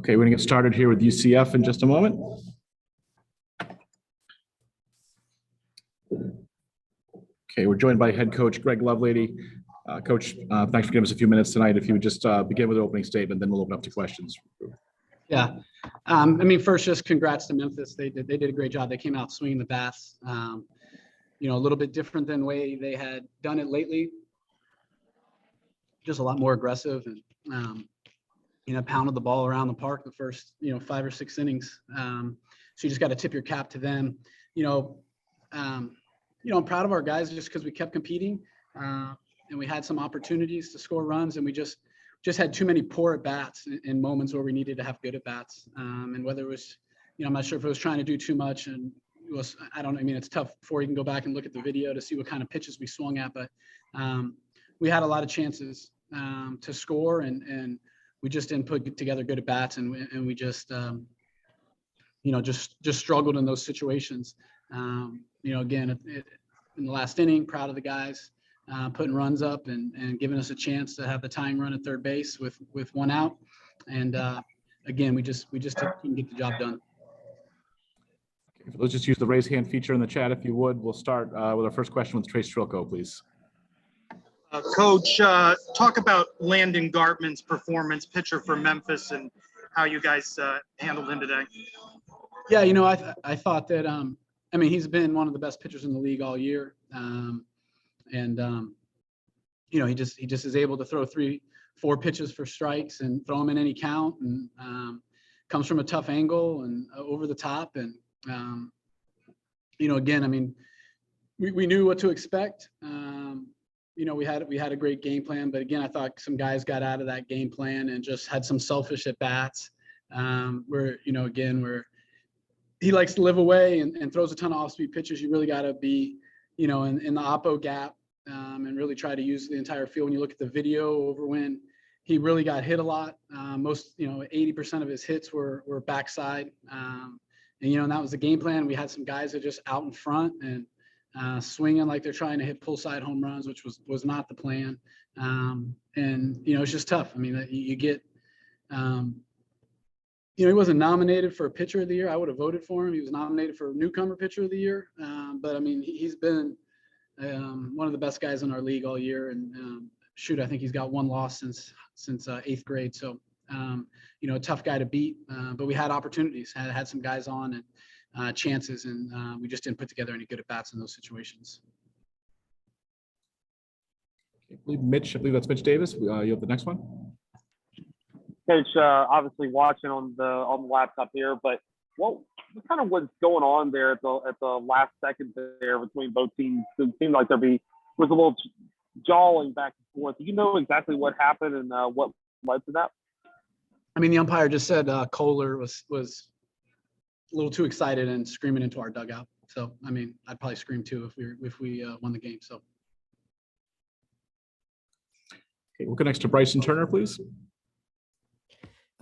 Okay, we're going to get started here with UCF in just a moment. Okay, we're joined by head coach Greg Lovelady. Coach, thanks for giving us a few minutes tonight. If you would just begin with an opening statement, then we'll open up to questions. Yeah, first, just congrats to Memphis. They did a great job. They came out swinging the bats. A little bit different than the way they had done it lately. Just a lot more aggressive and pounded the ball around the park the first 5 or 6 innings. So you just got to tip your cap to them. I'm proud of our guys just because we kept competing and we had some opportunities to score runs, and we just had too many poor at bats in moments where we needed to have good at bats. And whether it was, I'm not sure if it was trying to do too much, and it was, I don't know. I mean, it's tough before you can go back and look at the video to see what kind of pitches we swung at, but we had a lot of chances to score, and we just didn't put together good at bats, and we just just struggled in those situations. Again, in the last inning, proud of the guys putting runs up and giving us a chance to have the tying run at third base with 1 out. And again, we just couldn't get the job done. Okay, let's just use the raise hand feature in the chat if you would. We'll start with our first question with Trace Trilko, please. Coach, talk about Landon Gartman's performance, pitcher for Memphis, and how you guys handled him today. Yeah, I thought that he's been one of the best pitchers in the league all year, he just is able to throw 3-4 pitches for strikes and throw them in any count, and comes from a tough angle and over the top, and again, we knew what to expect. We had a great game plan, but again, I thought some guys got out of that game plan and just had some selfish at bats, where he likes to live away and throws a ton of off-speed pitches. You really got to be, in the oppo gap, and really try to use the entire field. When you look at the video over when he really got hit a lot, most, 80% of his hits were backside. And that was the game plan. We had some guys that just out in front and swinging like they're trying to hit pull side home runs, which was not the plan. It's just tough. You get, he wasn't nominated for a pitcher of the year. I would have voted for him. He was nominated for newcomer pitcher of the year. But he's been one of the best guys in our league all year. And I think he's got 1 loss since 8th grade. So, a tough guy to beat, but we had opportunities, had some guys on and chances, and we just didn't put together any good at bats in those situations. I believe that's Mitch Davis. You have the next one. Coach, obviously watching on the laptop here, but what kind of was going on there at the last second there between both teams? It seemed like was a little jawing back and forth. Do you know exactly what happened and what led to that? The umpire just said Kohler was a little too excited and screaming into our dugout. So, I'd probably scream too if we won the game. So. Okay, we'll go next to Bryson Turner, please.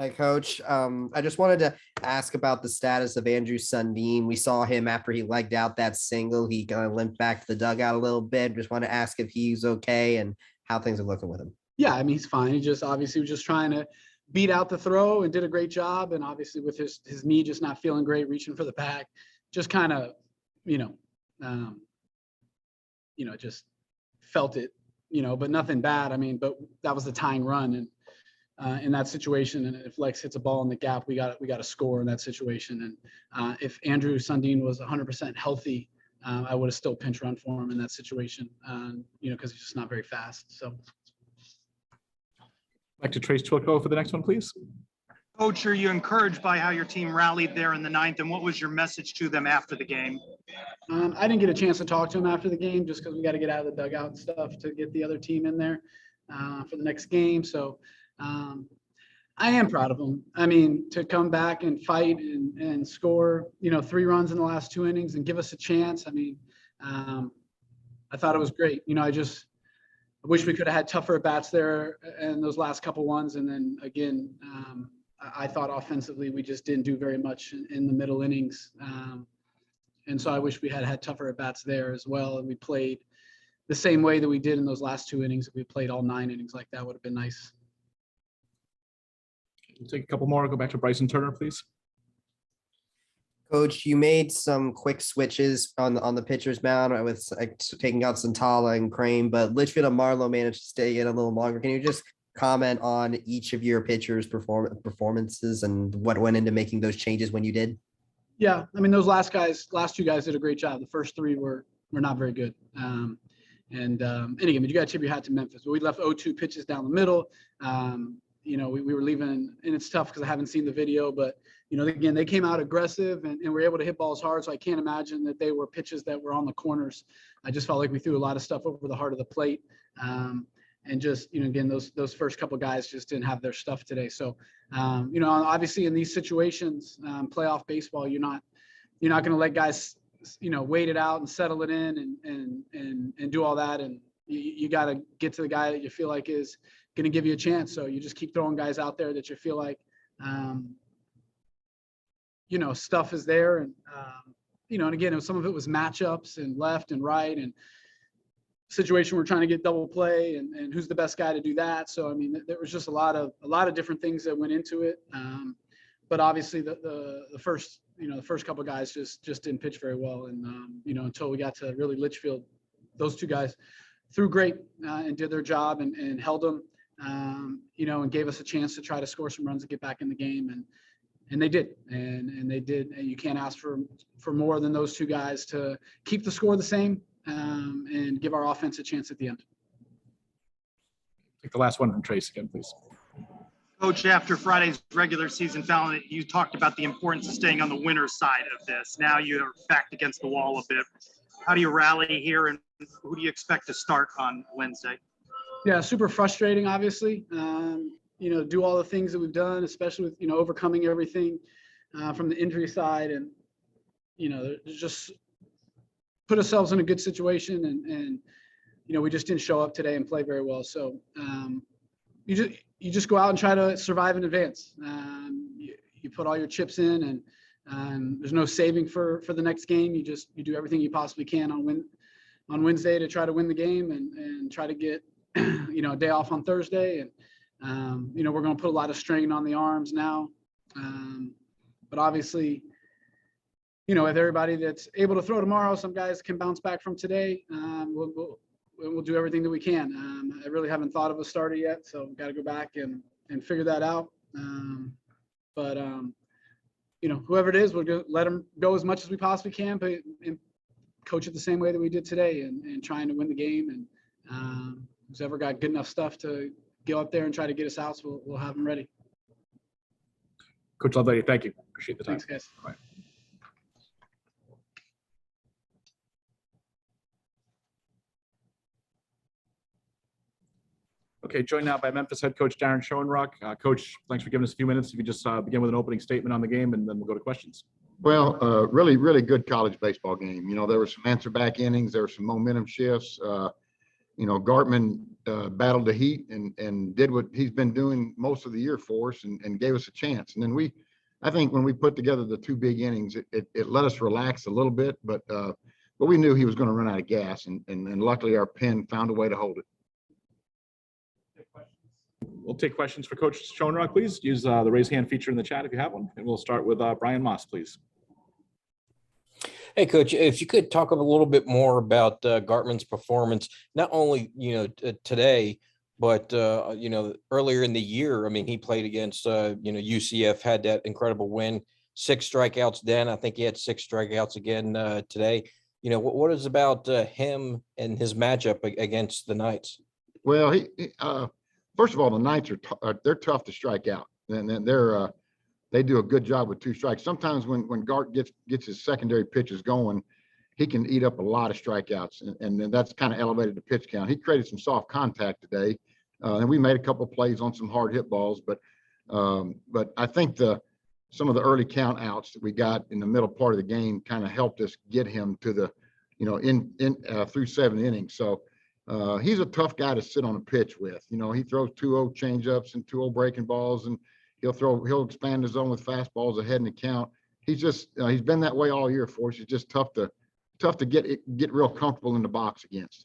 Hi, Coach. I just wanted to ask about the status of Andrew Sundin. We saw him after he legged out that single. He kind of limped back to the dugout a little bit. Just want to ask if he's okay and how things are looking with him. Yeah, he's fine. He just obviously was just trying to beat out the throw and did a great job. And obviously with his knee just not feeling great, reaching for the bag, just kind of, just felt it, but nothing bad. But that was the tying run. And in that situation, and if Lex hits a ball in the gap, we got to score in that situation. And if Andrew Sundin was 100% healthy, I would have still pinch run for him in that situation, because he's just not very fast. So. Back to Trace Trilko for the next one, please. Coach, are you encouraged by how your team rallied there in the 9th, and what was your message to them after the game? I didn't get a chance to talk to him after the game just because we got to get out of the dugout and stuff to get the other team in there for the next game. So I am proud of them. To come back and fight and score, 3 runs in the last 2 innings and give us a chance. I thought it was great. I wish we could have had tougher at bats there in those last couple ones. And then again, I thought offensively, we just didn't do very much in the middle innings. And so I wish we had tougher at bats there as well. And we played the same way that we did in those last 2 innings. If we played all 9 innings like that, would have been nice. We'll take a couple more. Go back to Bryson Turner, please. Coach, you made some quick switches on the pitcher's mound with like taking out Santala and Crane, but Litchfield and Marlowe managed to stay in a little longer. Can you just comment on each of your pitchers' performances and what went into making those changes when you did? Yeah, I mean, those last two guys did a great job. The first three were not very good. And again, but you got to tip your hat to Memphis. But we left 0-2 pitches down the middle. We were leaving, and it's tough because I haven't seen the video, but again, they came out aggressive and were able to hit balls hard. So I can't imagine that they were pitches that were on the corners. I just felt like we threw a lot of stuff over the heart of the plate. And just, again, those first couple guys just didn't have their stuff today. So, obviously in these situations, playoff baseball, you're not going to let guys, wait it out and settle it in and do all that. And you got to get to the guy that you feel like is going to give you a chance. So you just keep throwing guys out there that you feel like, stuff is there. And, and again, some of it was matchups and left and right and situation we're trying to get double play and who's the best guy to do that. So, I mean, there was just a lot of different things that went into it. But obviously the first couple of guys just didn't pitch very well. And, until we got to really Litchfield, those two guys threw great and did their job and held them, and gave us a chance to try to score some runs and get back in the game. And they did, and they did. And you can't ask for more than those two guys to keep the score the same and give our offense a chance at the end. Take the last one from Trace again, please. Coach, after Friday's regular season foul, you talked about the importance of staying on the winner's side of this. Now you're backed against the wall a bit. How do you rally here, and who do you expect to start on Wednesday? Yeah, super frustrating, obviously. Do all the things that we've done, especially with, overcoming everything from the injury side and, just put ourselves in a good situation and we just didn't show up today and play very well. So you just go out and try to survive in advance. You put all your chips in and there's no saving for the next game. You do everything you possibly can on Wednesday to try to win the game and try to get, a day off on Thursday. And, we're going to put a lot of strain on the arms now. But obviously, with everybody that's able to throw tomorrow, some guys can bounce back from today. We'll do everything that we can. I really haven't thought of a starter yet, so we've got to go back and figure that out. But whoever it is, we'll let them go as much as we possibly can, but and coach it the same way that we did today and trying to win the game. And who's ever got good enough stuff to go up there and try to get us out, so we'll have them ready. Coach Lovelady, thank you. Appreciate the time. Thanks, guys. Bye. Okay, joined now by Memphis head coach Daron Schoenrock. Coach, thanks for giving us a few minutes. If you just begin with an opening statement on the game, and then we'll go to questions. Well, really, really good college baseball game. There were some answer back innings. There were some momentum shifts. Gartman battled the heat and did what he's been doing most of the year for us and gave us a chance. And then I think when we put together the two big innings, it let us relax a little bit, but we knew he was going to run out of gas, and luckily our pen found a way to hold it. We'll take questions for Coach Schoenrock, please. Use the raise hand feature in the chat if you have one. And we'll start with Brian Moss, please. Hey, Coach, if you could talk a little bit more about Gartman's performance, not only, today, but, earlier in the year. I mean, he played against, UCF, had that incredible win, 6 strikeouts then. I think he had 6 strikeouts again today. What is about him and his matchup against the Knights? Well, first of all, the Knights they're tough to strike out, and then they do a good job with 2 strikes. Sometimes when Gart gets his secondary pitches going, he can eat up a lot of strikeouts, and then that's kind of elevated the pitch count. He created some soft contact today, and we made a couple of plays on some hard hit balls. But I think some of the early count outs that we got in the middle part of the game kind of helped us get him to the, through 7 innings. So. He's a tough guy to sit on a pitch with. He throws 2-0 changeups and 2-0 breaking balls, and he'll expand his zone with fastballs ahead in the count. He's just he's been that way all year for us. He's just tough to get real comfortable in the box against.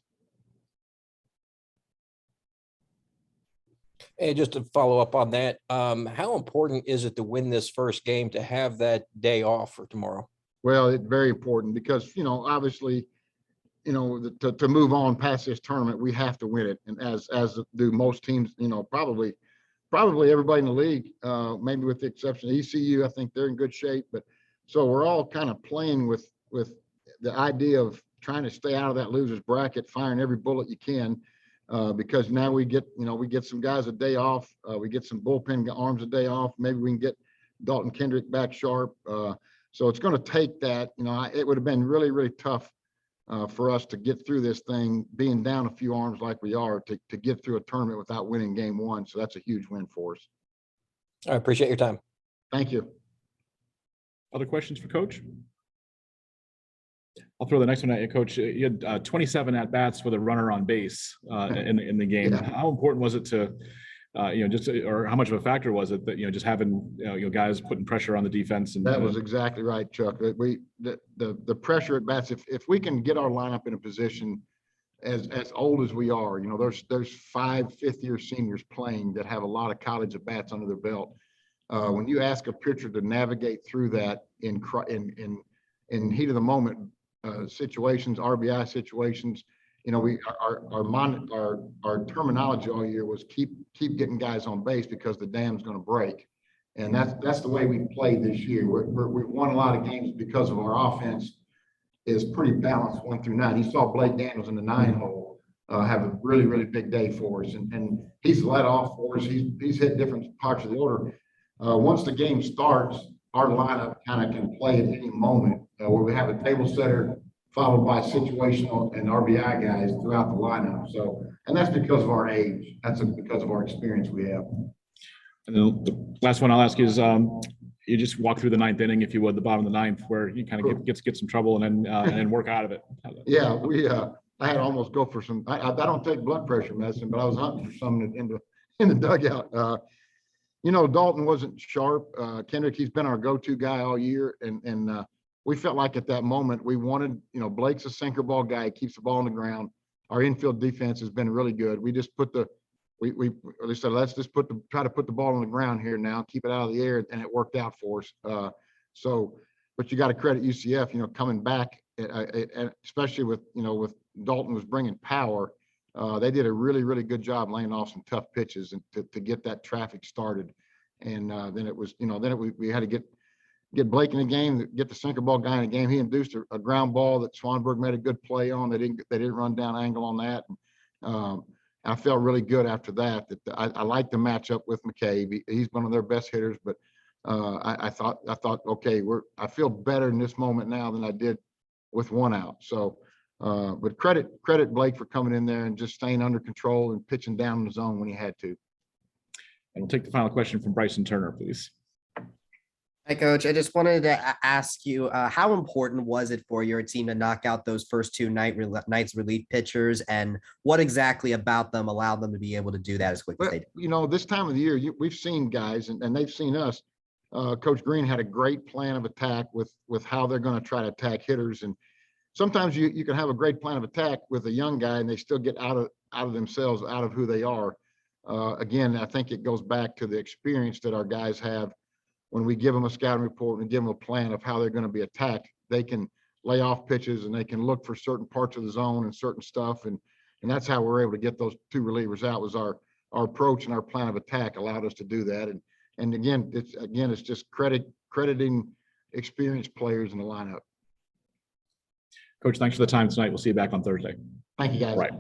And just to follow up on that, how important is it to win this first game to have that day off for tomorrow? Well, it's very important because, obviously, to move on past this tournament, we have to win it. And as do most teams, probably everybody in the league, maybe with the exception of ECU, I think they're in good shape. But so we're all kind of playing with the idea of trying to stay out of that loser's bracket, firing every bullet you can, because now we get some guys a day off. We get some bullpen arms a day off. Maybe we can get Dalton Kendrick back sharp. So it's going to take that. It would have been really, really tough for us to get through this thing, being down a few arms like we are, to get through a tournament without winning game one. So that's a huge win for us. I appreciate your time. Thank you. Other questions for Coach? I'll throw the next one at you, Coach. You had 27 at bats with a runner on base in the game. Yeah. How important was it to, or how much of a factor was it that just having guys putting pressure on the defense? And that was exactly right, Chuck. The pressure at bats. If we can get our lineup in a position as old as we are, there's 5 fifth-year seniors playing that have a lot of college at bats under their belt. When you ask a pitcher to navigate through that in heat of the moment situations, RBI situations, our terminology all year was keep getting guys on base because the dam's going to break, and that's the way we played this year. We've won a lot of games because of our offense is pretty balanced 1 through 9. You saw Blake Daniels in the 9 hole have a really, really big day for us, and he's led off for us. He's hit different parts of the order. Once the game starts, our lineup kind of can play at any moment, where we have a table setter followed by situational and RBI guys throughout the lineup. So, and that's because of our age. That's because of our experience we have. And then the last one I'll ask is, you just walk through the 9th inning, if you would, the bottom of the 9th, where you kind of get some trouble and then work out of it. Yeah, I had to almost go for some. I don't take blood pressure medicine, but I was hunting for some in the dugout. Dalton wasn't sharp. Kendrick, he's been our go-to guy all year, and we felt like at that moment we wanted, Blake's a sinker ball guy. He keeps the ball on the ground. Our infield defense has been really good. We just put we said, let's just try to put the ball on the ground here now, keep it out of the air, and it worked out for us. But you got to credit UCF, coming back, especially with Dalton was bringing power. They did a really, really good job laying off some tough pitches and to get that traffic started. And then it was, we had to get Blake in the game, get the sinker ball guy in the game. He induced a ground ball that Swanberg made a good play on. They didn't run down angle on that. I felt really good after that. I like the matchup with McCabe. He's one of their best hitters, but I thought, okay, I feel better in this moment now than I did with 1 out. So, but credit Blake for coming in there and just staying under control and pitching down in the zone when he had to. And we'll take the final question from Bryson Turner, please. Hi, Coach. I just wanted to ask you, how important was it for your team to knock out those first 2 night's relief pitchers, and what exactly about them allowed them to be able to do that as quickly as they did? This time of the year, we've seen guys, and they've seen us. Coach Green had a great plan of attack with how they're going to try to attack hitters, and sometimes you can have a great plan of attack with a young guy, and they still get out of themselves, out of who they are. Again, I think it goes back to the experience that our guys have. When we give them a scouting report and give them a plan of how they're going to be attacked, they can lay off pitches and they can look for certain parts of the zone and certain stuff. And that's how we're able to get those 2 relievers out, was our approach and our plan of attack allowed us to do that. And again, it's just crediting experienced players in the lineup. Coach, thanks for the time tonight. We'll see you back on Thursday. Thank you, guys. Right.